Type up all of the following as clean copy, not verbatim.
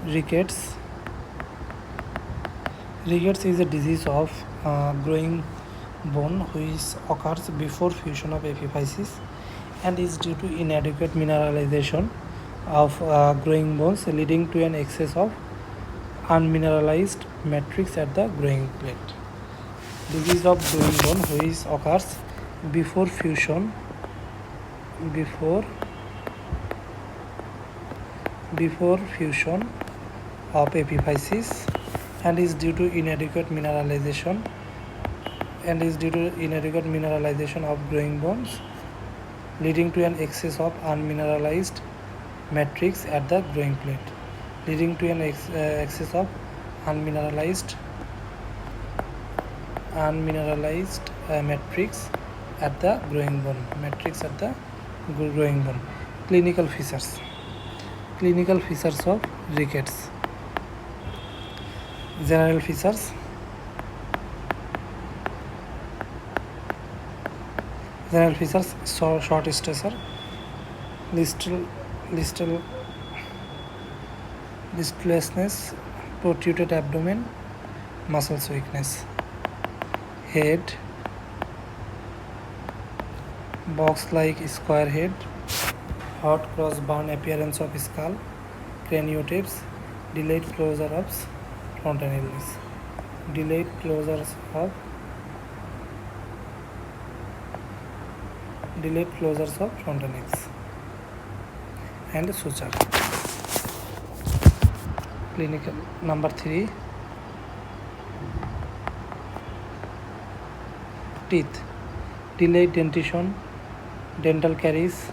Rickets. Rickets is a disease of growing bone which occurs before fusion of epiphysis and is due to inadequate mineralization of growing bones, leading to an excess of unmineralized matrix at the growing plate. Disease of growing bone which occurs before fusion of epiphysis and is due to inadequate mineralization of growing bones, leading to an excess of unmineralized matrix at the growing plate, excess of unmineralized matrix at the growing bone. Clinical features of rickets. General features. Short stature, listlessness, protruded abdomen, muscles weakness. Head, box-like square head, hot cross-band appearance of skull, craniotabes, delayed closure of frontalis, delayed closures of frontalis, and suture. Clinical. Number 3. Teeth, delayed dentition, dental caries,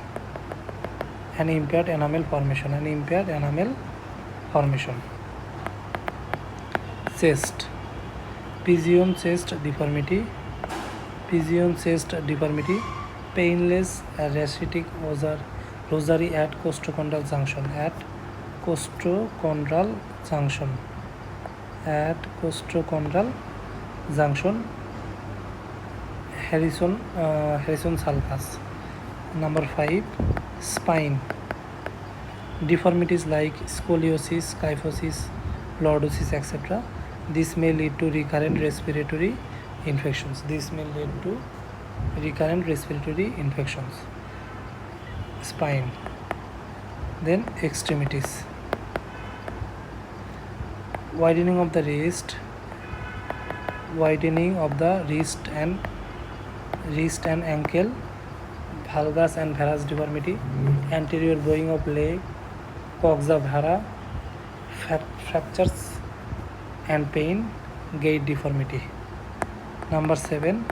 and impaired enamel formation. Chest, pigeon chest deformity, painless rachitic rosary at costochondral junction, Harrison sulcus. Number 5. Spine, deformities like scoliosis, kyphosis, lordosis, etc. This may lead to recurrent respiratory infections. Spine. Then extremities, widening of the wrist and ankle, valgus and varus deformity, anterior bowing of leg, coxa vara, fractures and pain, gait deformity. Number 7.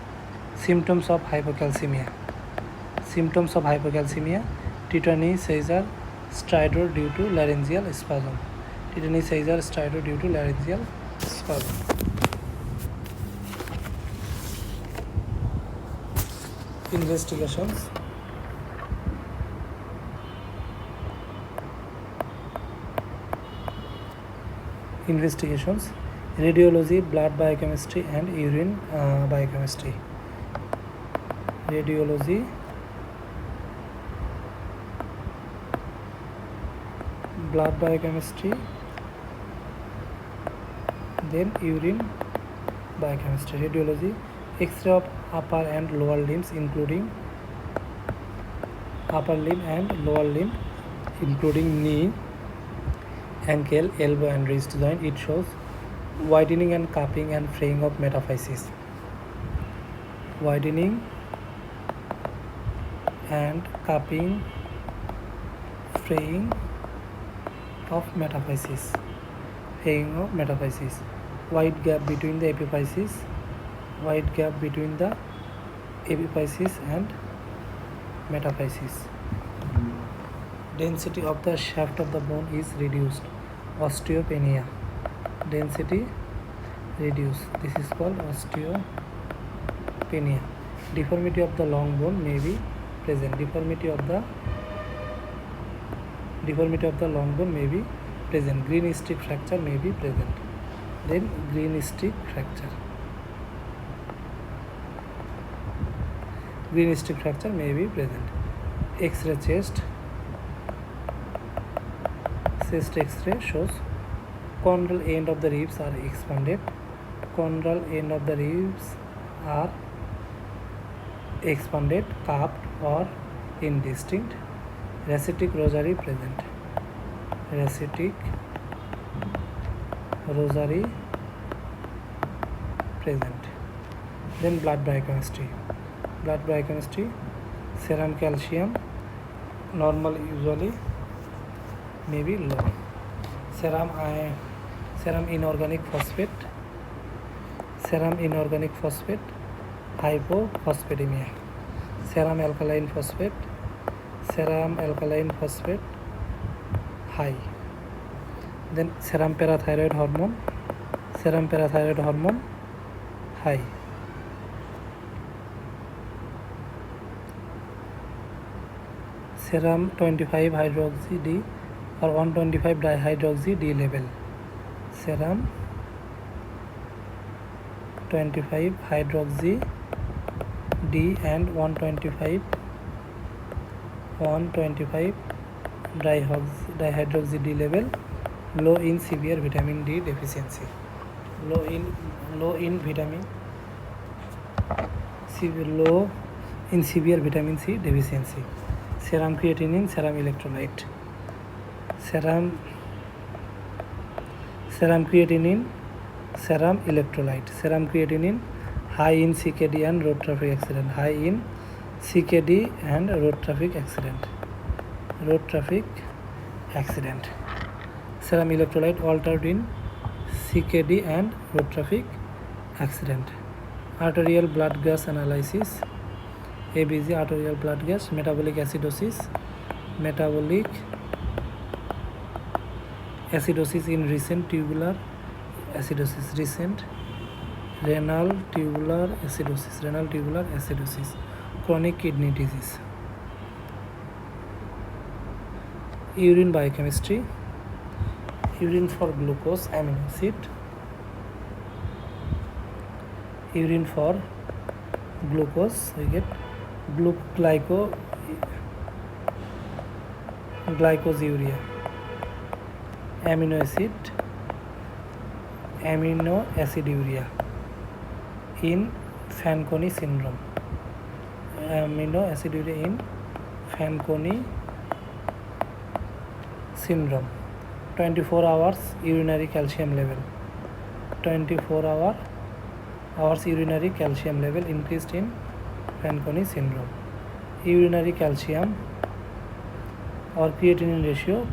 Symptoms of hypocalcemia, tetany, seizure, stridor due to laryngeal spasm. Investigations. Radiology, blood biochemistry and urine biochemistry. Radiology, blood biochemistry, then urine biochemistry. Radiology, X-ray of upper and lower limbs including upper limb and lower limb including knee, ankle, elbow and wrist joint. It shows widening and cupping and fraying of metaphysis. Fraying of metaphysis. Wide gap between the epiphysis and metaphysis. Density of the shaft of the bone is reduced. Osteopenia. Density reduced. This is called osteopenia. Deformity of the long bone may be present. Deformity of the long bone may be present. Green stick fracture may be present. Then green stick fracture may be present. X-ray chest X-ray shows Chondral end of the ribs are expanded. Chondral end of the ribs are expanded, cupped or indistinct. Racetic rosary present. Racetic rosary present. Then blood biochemistry. Blood biochemistry, serum calcium normal, usually maybe low. Serum inorganic phosphate, hypophosphatemia. Serum alkaline phosphate high. Then serum parathyroid hormone high. Serum 25 hydroxy D or 125 dihydroxy D level. Serum 25 hydroxy D and 125 dihydroxy D level low in severe vitamin D deficiency. Low in severe vitamin C deficiency. Serum creatinine, serum electrolyte. Serum creatinine, serum electrolyte. Serum creatinine high in CKD and road traffic accident. High in CKD and road traffic accident. Serum electrolyte altered in CKD and road traffic accident. Arterial blood gas analysis. ABG, arterial blood gas. Metabolic acidosis in recent tubular acidosis. Renal tubular acidosis. Chronic kidney disease. Urine biochemistry. Urine for glucose, amino acid. Urine for glucose, we get glycosuria. Amino aciduria in Fanconi syndrome. 24 hours urinary calcium level. 24 hours urinary calcium level increased in Fanconi syndrome. Urinary calcium or creatinine ratio,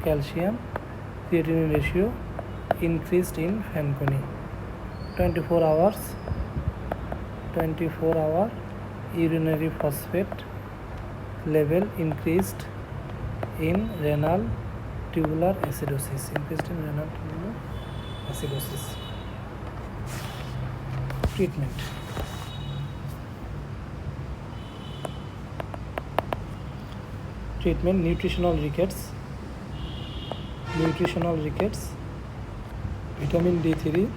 increased in Fanconi. 24 hour urinary phosphate level increased in renal tubular acidosis. Treatment. Nutritional rickets. Vitamin D3,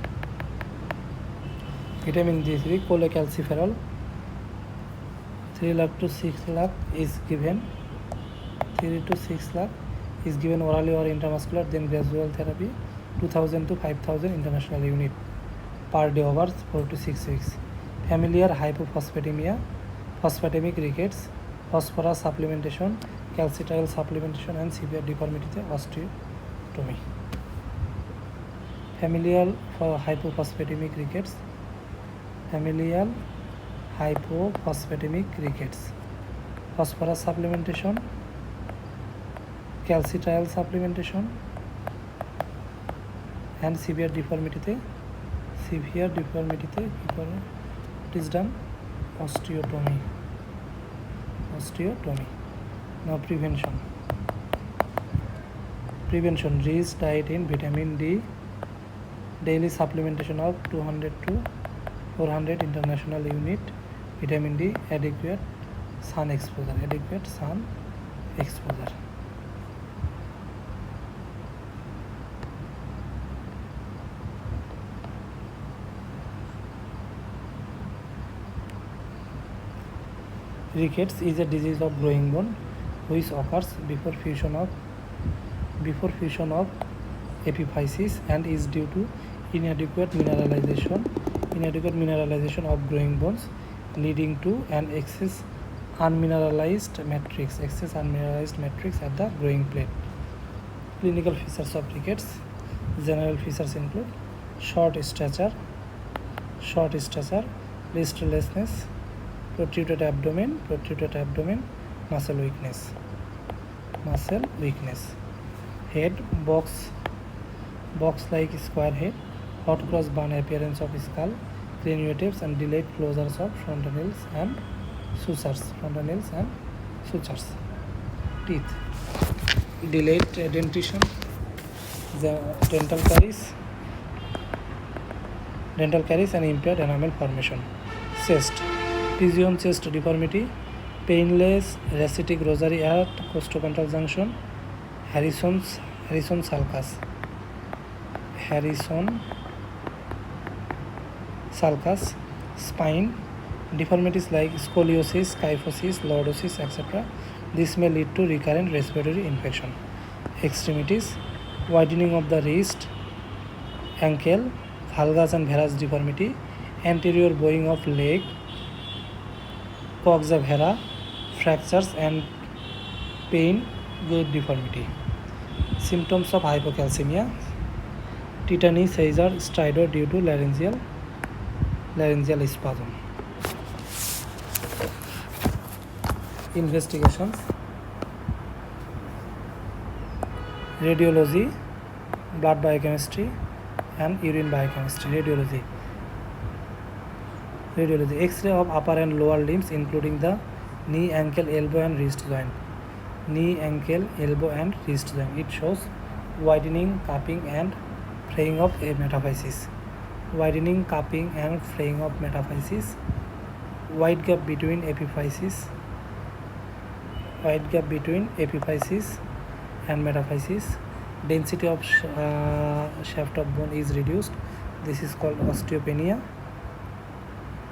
cholecalciferol 3 lakh to 6 lakh is given. 3 to 6 lakh is given orally or intramuscular, then gradual therapy 2000 to 5000 international unit per day over 4 to 6 weeks. Familiar hypophosphatemia, phosphatemic rickets, phosphorus supplementation, calcitriol supplementation and severe deformity osteotomy. Familial for hypophosphatemic rickets, phosphorus supplementation, calcitriol supplementation and severe deformity it is done osteotomy. Now prevention, rich diet in vitamin D, daily supplementation of 200 to 400 international unit vitamin D, adequate sun exposure. Rickets is a disease of growing bone which occurs before fusion of epiphysis and is due to inadequate mineralization of growing bones, leading to an excess unmineralized matrix at the growing plate. Clinical features of rickets. General features include short stature, listlessness, protruded abdomen, muscle weakness. Head box-like square head, hot cross bun appearance of skull, craniotabes and delayed closures of frontal nails and sutures. Teeth, delayed dentition, the dental caries and impaired enamel formation. Chest, Pigeon chest deformity, painless rachitic rosary at costochondral junction, Harrison sulcus. Spine, deformities like scoliosis, kyphosis, lordosis, etc. This may lead to recurrent respiratory infection. Extremities, widening of the wrist, ankle, valgus and varus deformity, anterior bowing of leg, coxa vara, fractures and pain, gait deformity. Symptoms of hypocalcemia, tetany, seizure, stridor due to laryngeal spasm. Investigations, radiology, blood biochemistry and urine biochemistry. Radiology, X-ray of upper and lower limbs including the knee, ankle, elbow and wrist joint. It shows widening, cupping and fraying of metaphysis. Wide gap between epiphysis and metaphysis. Density of shaft of bone is reduced. This is called osteopenia.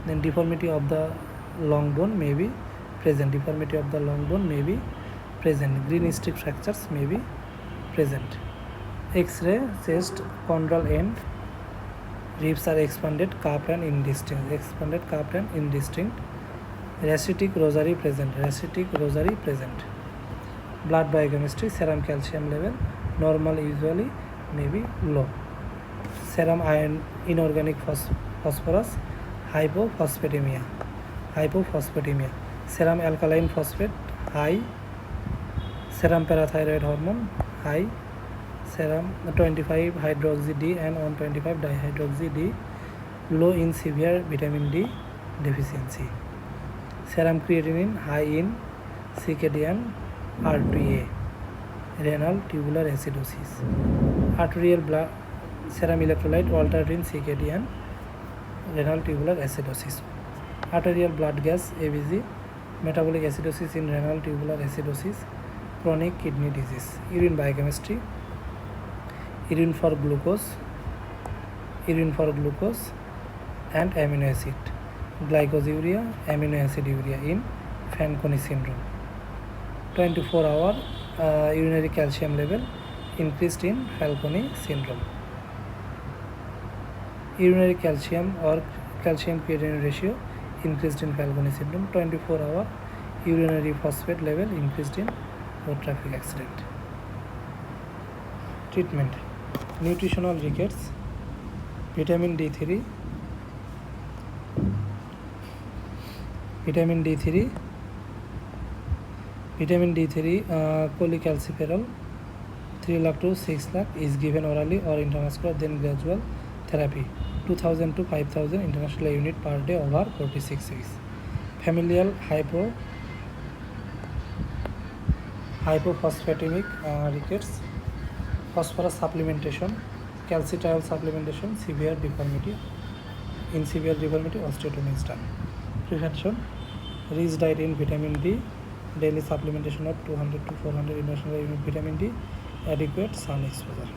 Then deformity of the long bone may be present. Green stick fractures may be present. X-ray, chest, chondral end, ribs are expanded, cupped and indistinct. Rachitic rosary present. Blood biochemistry, serum calcium level normal, usually may be low. Serum iron, inorganic phosphorus, hypophosphatemia. Serum alkaline phosphate high. Serum parathyroid hormone high. Serum 25 hydroxy D and 125 dihydroxy D low in severe vitamin D deficiency. Serum creatinine high in circadian R2A. Renal tubular acidosis. Arterial blood serum electrolyte altered in circadian renal tubular acidosis. Arterial blood gas ABG. Metabolic acidosis in renal tubular acidosis. Chronic kidney disease. Urine biochemistry, urine for glucose and amino acid. Glycosuria, amino acid urea in Fanconi syndrome. 24-hour urinary calcium level increased in Fanconi syndrome. Urinary calcium or calcium creatinine ratio increased in Fanconi syndrome. 24-hour urinary phosphate level increased in road traffic accident. Treatment, nutritional rickets, vitamin D3, cholecalciferol 3 lakh to 6 lakh is given orally or intramuscular, then gradual therapy 2000 to 5000 international unit per day over 46 weeks. Familial hypophosphatemic rickets, phosphorus supplementation, calcitriol supplementation, severe deformity, osteotomy is done. Prevention, rich diet in vitamin D, daily supplementation of 200 to 400 international unit vitamin D, adequate sun exposure.